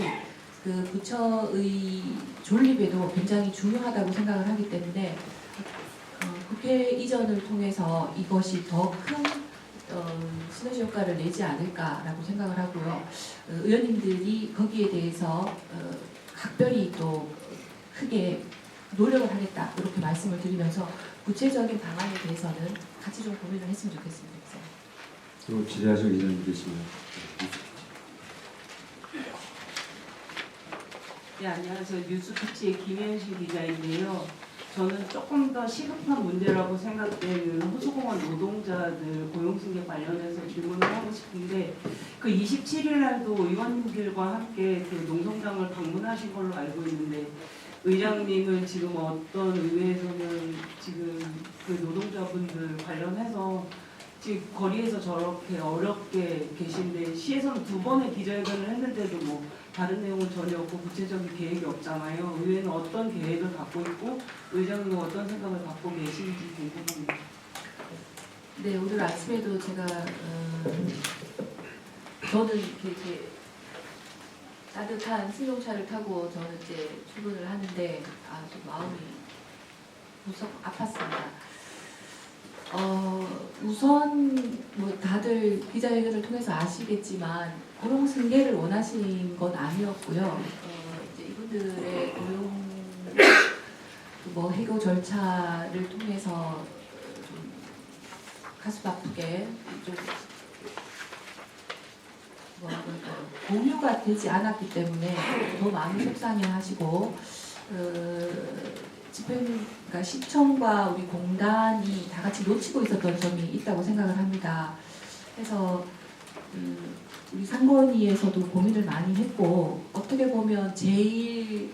A: 그 부처의 존립에도 굉장히 중요하다고 생각을 하기 때문에 국회 이전을 통해서 이것이 더 큰 시너지 효과를 내지 않을까라고 생각을 하고요. 의원님들이 거기에 대해서 각별히 또 크게 노력을 하겠다 이렇게 말씀을 드리면서 구체적인 방안에 대해서는 같이 좀 고민을 했으면 좋겠습니다.
B: 또 질의하실 의원님 계시면.
I: 네, 안녕하세요. 뉴스피치의 김현실 기자인데요. 저는 조금 더 시급한 문제라고 생각되는 호수공원 노동자들 고용승계 관련해서 질문을 하고 싶은데 그 27일 날도 의원님들과 함께 그 농성장을 방문하신 걸로 알고 있는데 의장님은 지금 어떤 의회에서는 지금 그 노동자분들 관련해서 지금 거리에서 저렇게 어렵게 계신데 시에서는 2번의 기자회견을 했는데도 뭐 다른 내용은 전혀 없고 구체적인 계획이 없잖아요. 의회는 어떤 계획을 갖고 있고 의장님은 어떤 생각을 갖고 계신지 궁금합니다.
A: 네, 오늘 아침에도 제가 저는 이렇게 이제 따뜻한 승용차를 타고 저는 이제 출근을 하는데 아주 마음이 무섭 아팠습니다. 우선 뭐 다들 기자회견을 통해서 아시겠지만 고용 승계를 원하신 건 아니었고요. 이제 이분들의 고용 뭐 해고 절차를 통해서 좀 가슴 아프게 좀 공유가 되지 않았기 때문에 더 많이 속상해하시고 그러니까 시청과 우리 공단이 다 같이 놓치고 있었던 점이 있다고 생각을 합니다. 그래서 우리 상권위에서도 고민을 많이 했고 어떻게 보면 제일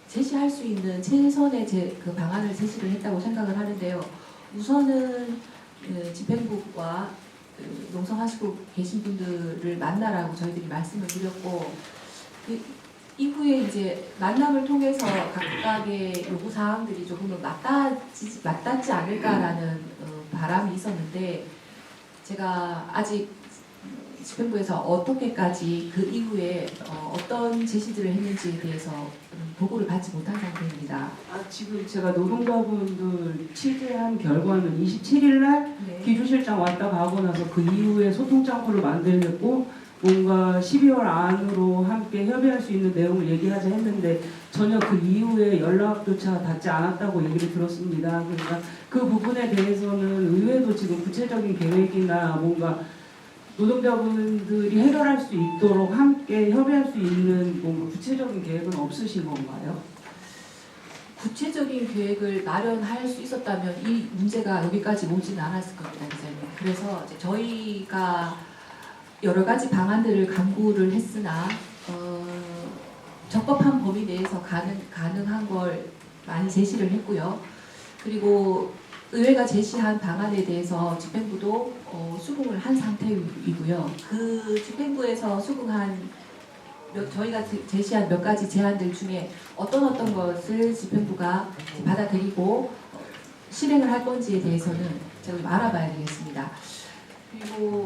A: 제시할 수 있는 최선의 그 방안을 제시를 했다고 생각을 하는데요. 우선은 집행부와 농성하시고 계신 분들을 만나라고 저희들이 말씀을 드렸고 그 이후에 이제 만남을 통해서 각각의 요구 사항들이 조금은 맞닿지 않을까라는 바람이 있었는데 제가 아직 집행부에서 어떻게까지 그 이후에 어떤 제시들을 했는지에 대해서 보고를 받지 못한 상태입니다.
I: 지금 제가 노동자분들 취재한 결과는 27일 날
A: 네.
I: 기조실장 왔다 가고 나서 그 이후에 소통창구를 만들고 뭔가 12월 안으로 함께 협의할 수 있는 내용을 얘기하자 했는데 전혀 그 이후에 연락조차 닿지 않았다고 얘기를 들었습니다. 그러니까 그 부분에 대해서는 의회도 지금 구체적인 계획이나 뭔가 노동자분들이 해결할 수 있도록 함께 협의할 수 있는 뭔가 구체적인 계획은 없으신 건가요?
A: 구체적인 계획을 마련할 수 있었다면 이 문제가 여기까지 오지는 않았을 겁니다, 기자님. 그래서 이제 저희가 여러 가지 방안들을 강구를 했으나 적법한 범위 내에서 가능한 걸 많이 제시를 했고요. 그리고 의회가 제시한 방안에 대해서 집행부도 수긍을 한 상태이고요. 그 집행부에서 수긍한 저희가 제시한 몇 가지 제안들 중에 어떤 것을 집행부가 받아들이고 실행을 할 건지에 대해서는 제가 좀 알아봐야 되겠습니다. 그리고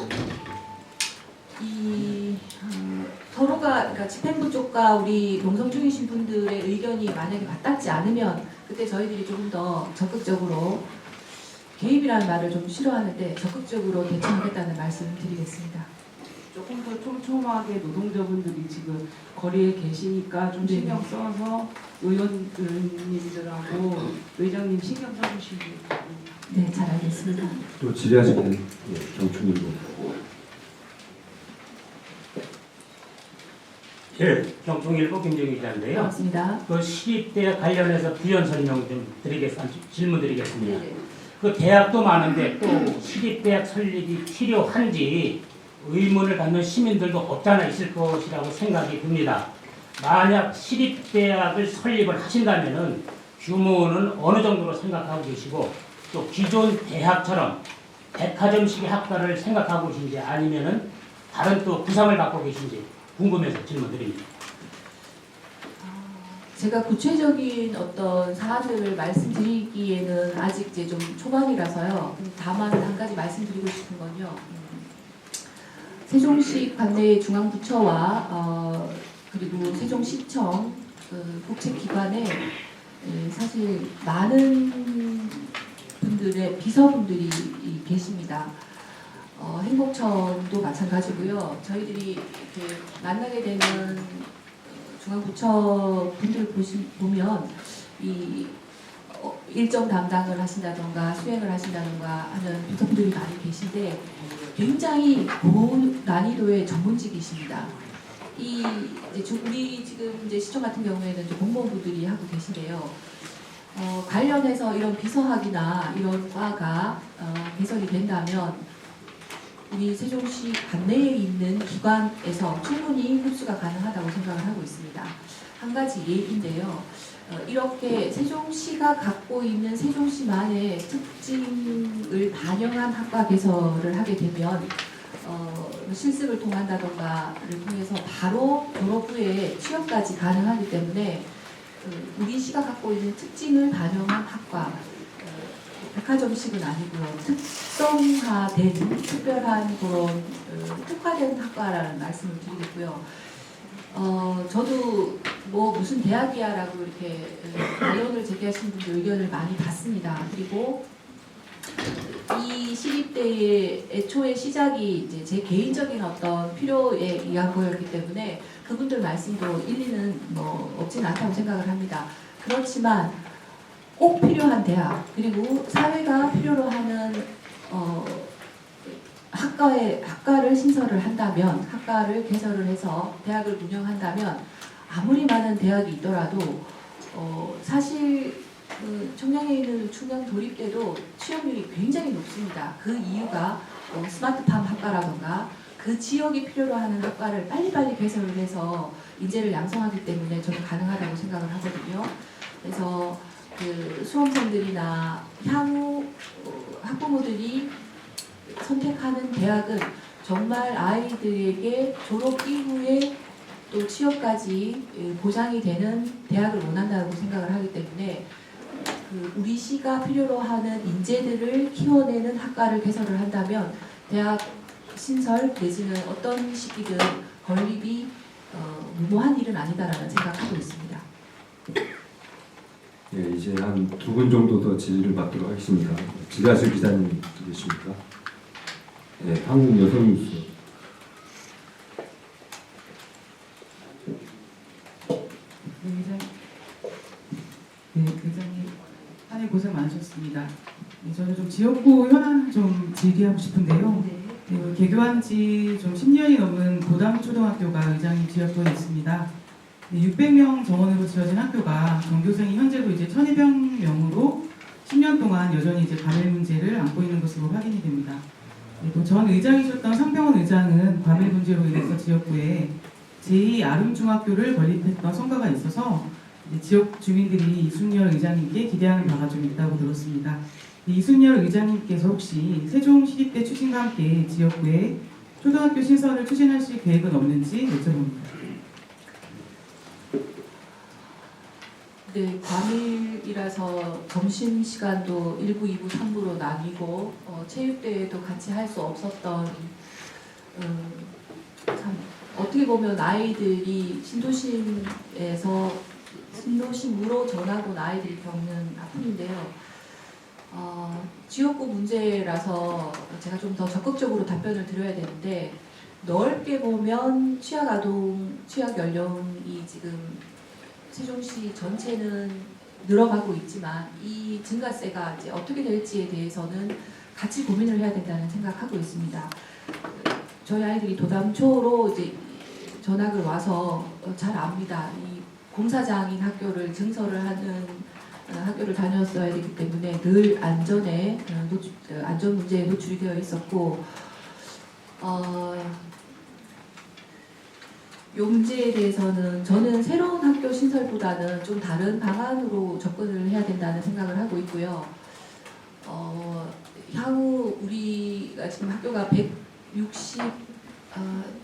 A: 서로가 그러니까 집행부 쪽과 우리 농성 중이신 분들의 의견이 만약에 맞닿지 않으면 그때 저희들이 조금 더 적극적으로 개입이라는 말을 좀 싫어하는데 적극적으로 대처하겠다는 말씀을 드리겠습니다.
I: 조금 더 촘촘하게 노동자분들이 지금 거리에 계시니까 좀 신경 써서 의원님들하고 의장님 신경 써주시기 바랍니다.
A: 네, 잘 알겠습니다.
B: 또 질의하시는 정춘일고.
J: 예, 경통일보 김정희 기자인데요.
A: 반갑습니다.
J: 그 시립대 관련해서 부연 설명 좀 질문 드리겠습니다.
A: 네네.
J: 그 대학도 많은데 또 시립대학 설립이 필요한지 의문을 갖는 시민들도 없잖아 있을 것이라고 생각이 듭니다. 만약 시립대학을 설립을 하신다면은 규모는 어느 정도로 생각하고 계시고 또 기존 대학처럼 백화점식 학과를 생각하고 계신지 아니면은 다른 또 구상을 갖고 계신지 궁금해서 질문드립니다.
A: 제가 구체적인 어떤 사안들을 말씀드리기에는 아직 이제 좀 초반이라서요. 다만 한 가지 말씀드리고 싶은 건요. 세종시 관내 중앙부처와 그리고 세종시청 국책기관에 사실 많은 분들의 비서분들이 계십니다. 행복청도 마찬가지고요. 저희들이 이렇게 만나게 되는 중앙부처 분들 보면 이 일정 담당을 하신다던가 수행을 하신다던가 하는 비서분들이 많이 계신데 굉장히 고난이도의 전문직이십니다. 우리 지금 이제 시청 같은 경우에는 이제 공무원분들이 하고 계신데요. 관련해서 이런 비서학이나 이런 과가 개설이 된다면 우리 세종시 관내에 있는 기관에서 충분히 흡수가 가능하다고 생각을 하고 있습니다. 한 가지 얘기인데요. 이렇게 세종시가 갖고 있는 세종시만의 특징을 반영한 학과 개설을 하게 되면 실습을 통한다던가를 통해서 바로 졸업 후에 취업까지 가능하기 때문에 우리 시가 갖고 있는 특징을 반영한 학과, 백화점식은 아니고요. 특성화된 특별한 그런 특화된 학과라는 말씀을 드리겠고요. 저도 뭐 무슨 대학이야라고 이렇게 반론을 제기하시는 분들 의견을 많이 봤습니다. 그리고 이 시립대의 애초의 시작이 이제 제 개인적인 어떤 필요에 의한 거였기 때문에 그분들 말씀도 일리는 뭐 없지는 않다고 생각을 합니다. 그렇지만 꼭 필요한 대학 그리고 사회가 필요로 하는 학과를 신설을 한다면 학과를 개설을 해서 대학을 운영한다면 아무리 많은 대학이 있더라도 사실 그 청량에 있는 충남 도립대도 취업률이 굉장히 높습니다. 그 이유가 스마트팜 학과라던가 그 지역이 필요로 하는 학과를 빨리빨리 개설을 해서 인재를 양성하기 때문에 저는 가능하다고 생각을 하거든요. 그래서 그 수험생들이나 향후 학부모들이 선택하는 대학은 정말 아이들에게 졸업 이후에 또 취업까지 보장이 되는 대학을 원한다고 생각을 하기 때문에 우리 시가 필요로 하는 인재들을 키워내는 학과를 개설을 한다면 대학 신설 내지는 어떤 시기든 건립이 무모한 일은 아니다라는 생각하고 있습니다.
B: 예, 이제 한 2분 정도 더 질의를 받도록 하겠습니다. 지라실 기자님 계십니까? 예, 한국여성뉴스.
K: 네, 회장님 한 해 고생 많으셨습니다. 네, 저는 좀 지역구 현안 좀 제기하고 싶은데요. 네, 개교한 지 좀 10년이 넘은 고담초등학교가 의장님 지역구에 있습니다. 네, 600명 정원으로 지어진 학교가 전교생이 현재도 이제 1200명으로 10년 동안 여전히 이제 과밀 문제를 안고 있는 것으로 확인이 됩니다. 네, 또 전 의장이셨던 상평원 의장은 과밀 문제로 인해서 지역구에 제2 아름중학교를 건립했던 성과가 있어서 지역 주민들이 이순열 의장님께 기대하는 바가 좀 있다고 들었습니다. 이순열 의장님께서 혹시 세종시립대 추진과 함께 지역구에 초등학교 신설을 추진하실 계획은 없는지 여쭤봅니다.
A: 네, 과밀이라서 점심시간도 1부, 2부, 3부로 나뉘고 체육대회도 같이 할 수 없었던 참 어떻게 보면 아이들이 신도심으로 전하고 아이들이 겪는 아픔인데요. 지역구 문제라서 제가 좀 더 적극적으로 답변을 드려야 되는데 넓게 보면 취약아동, 취약연령이 지금 세종시 전체는 늘어가고 있지만 이 증가세가 이제 어떻게 될지에 대해서는 같이 고민을 해야 된다는 생각하고 있습니다. 저희 아이들이 도담초로 이제 전학을 와서 잘 압니다. 이 공사장인 학교를 증설을 하는 학교를 다녔어야 되기 때문에 늘 안전에 안전 문제에 노출이 되어 있었고 용지에 대해서는 저는 새로운 학교 신설보다는 좀 다른 방안으로 접근을 해야 된다는 생각을 하고 있고요. 향후 우리가 지금 학교가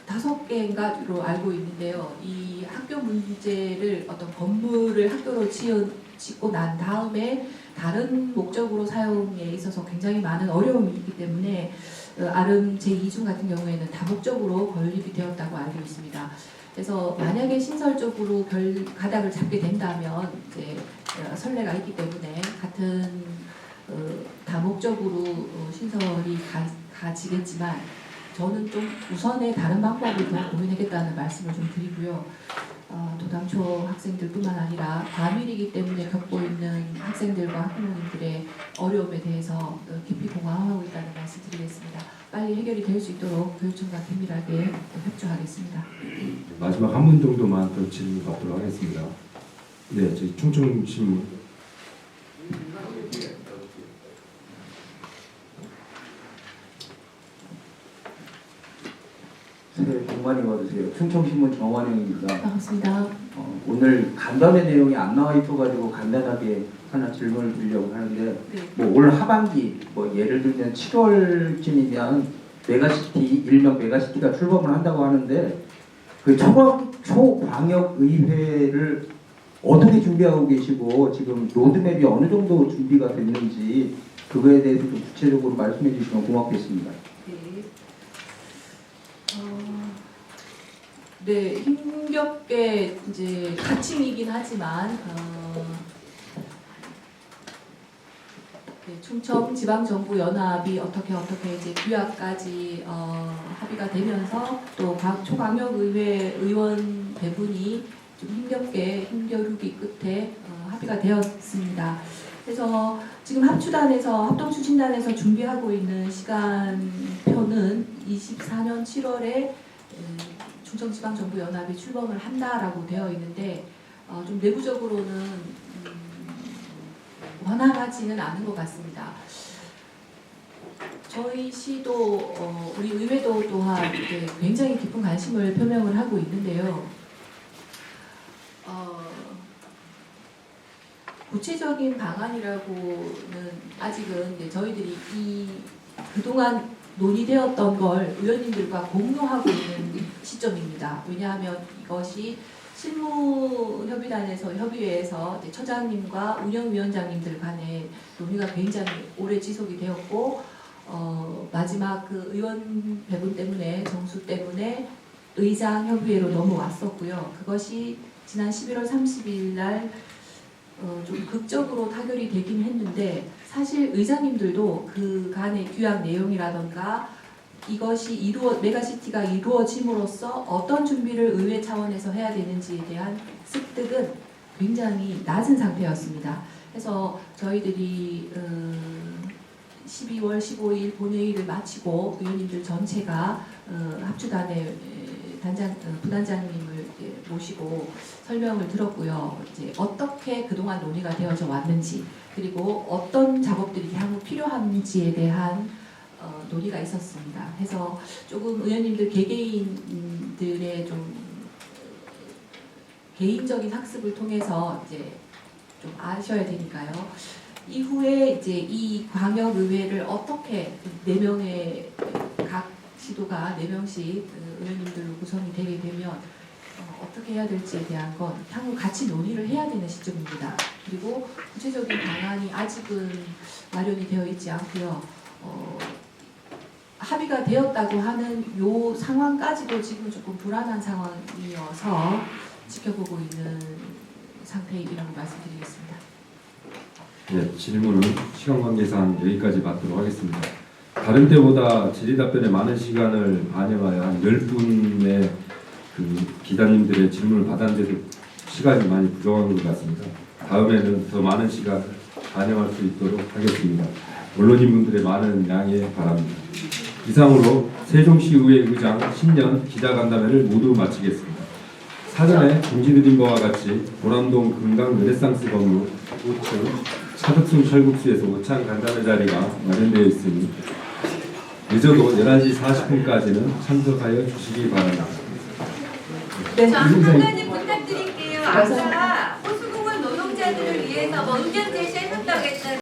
A: 165개인가로 알고 있는데요. 이 학교 문제를 어떤 건물을 학교로 짓고 난 다음에 다른 목적으로 사용에 있어서 굉장히 많은 어려움이 있기 때문에 아름 제2중 같은 경우에는 다목적으로 건립이 되었다고 알고 있습니다. 그래서 만약에 신설적으로 가닥을 잡게 된다면 이제 선례가 있기 때문에 같은 다목적으로 신설이 가지겠지만 저는 좀 우선의 다른 방법을 더 고민하겠다는 말씀을 좀 드리고요. 도당초 학생들뿐만 아니라 과밀이기 때문에 겪고 있는 학생들과 학부모님들의 어려움에 대해서 깊이 공감하고 있다는 말씀 드리겠습니다. 빨리 해결이 될 수 있도록 교육청과 긴밀하게 협조하겠습니다.
B: 마지막 한 분 정도만 더 질문 받도록 하겠습니다. 네, 저희 충청신문.
L: 새해 복 많이 받으세요. 충청신문 정환영입니다.
A: 반갑습니다.
L: 오늘 간담회 내용이 안 나와 있어가지고 간단하게 하나 질문을 드리려고 하는데
A: 네.
L: 뭐 올 하반기 뭐 예를 들면 7월쯤이면 메가시티 일명 메가시티가 출범을 한다고 하는데 그 초광역의회를 어떻게 준비하고 계시고 지금 로드맵이 어느 정도 준비가 됐는지 그거에 대해서 좀 구체적으로 말씀해 주시면 고맙겠습니다.
A: 네, 힘겹게 이제 가칭이긴 하지만 충청지방정부연합이 어떻게 이제 규약까지 합의가 되면서 또 초광역의회 의원 배분이 좀 힘겨루기 끝에 합의가 되었습니다. 그래서 지금 합동추진단에서 준비하고 있는 시간표는 24년 7월에 충청지방정부연합이 출범을 한다라고 되어 있는데 좀 내부적으로는 원활하지는 않은 것 같습니다. 저희 시도 우리 의회도 또한 굉장히 깊은 관심을 표명을 하고 있는데요. 구체적인 방안이라고는 아직은 저희들이 그동안 논의되었던 걸 의원님들과 공유하고 있는 시점입니다. 왜냐하면 이것이 실무협의단에서 협의회에서 처장님과 운영위원장님들 간의 논의가 굉장히 오래 지속이 되었고 마지막 그 의원 배분 때문에 정수 때문에 의장 협의회로 넘어왔었고요. 그것이 지난 11월 30일 날 좀 극적으로 타결이 되긴 했는데 사실 의장님들도 그 간의 규약 내용이라던가 이것이 메가시티가 이루어짐으로써 어떤 준비를 의회 차원에서 해야 되는지에 대한 습득은 굉장히 낮은 상태였습니다. 그래서 저희들이 12월 15일 본회의를 마치고 의원님들 전체가 합추단의 부단장님을 모시고 설명을 들었고요. 이제 어떻게 그동안 논의가 되어져 왔는지 그리고 어떤 작업들이 향후 필요한지에 대한 논의가 있었습니다. 그래서 조금 의원님들 개개인들의 좀 개인적인 학습을 통해서 이제 좀 아셔야 되니까요. 이후에 이제 이 광역의회를 어떻게 4명의 각 시도가 4명씩 의원님들로 구성이 되게 되면 어떻게 해야 될지에 대한 건 향후 같이 논의를 해야 되는 시점입니다. 그리고 구체적인 방안이 아직은 마련이 되어 있지 않고요. 합의가 되었다고 하는 요 상황까지도 지금 조금 불안한 상황이어서 지켜보고 있는 상태이라고 말씀드리겠습니다.
B: 네, 질문은 시간 관계상 여기까지 받도록 하겠습니다. 다른 때보다 질의답변에 많은 시간을 반영하여 한 10분의 그 기자님들의 질문을 받았는데도 시간이 많이 부족한 것 같습니다. 다음에는 더 많은 시간 반영할 수 있도록 하겠습니다. 언론인분들의 많은 양해 바랍니다. 이상으로 세종시의회 의장 신년 기자간담회를 모두 마치겠습니다. 사전에 공지드린 바와 같이 보람동 금강 르네상스 건물 5층 차덕순 철국수에서 오찬 간담회 자리가 마련되어 있으니 늦어도 11시 40분까지는 참석하여 주시기 바랍니다.
A: 네,
M: 저 한 가지 부탁드릴게요. 아까 호수공원 노동자들을 위해서 의견 제시하셨다고 했잖아요.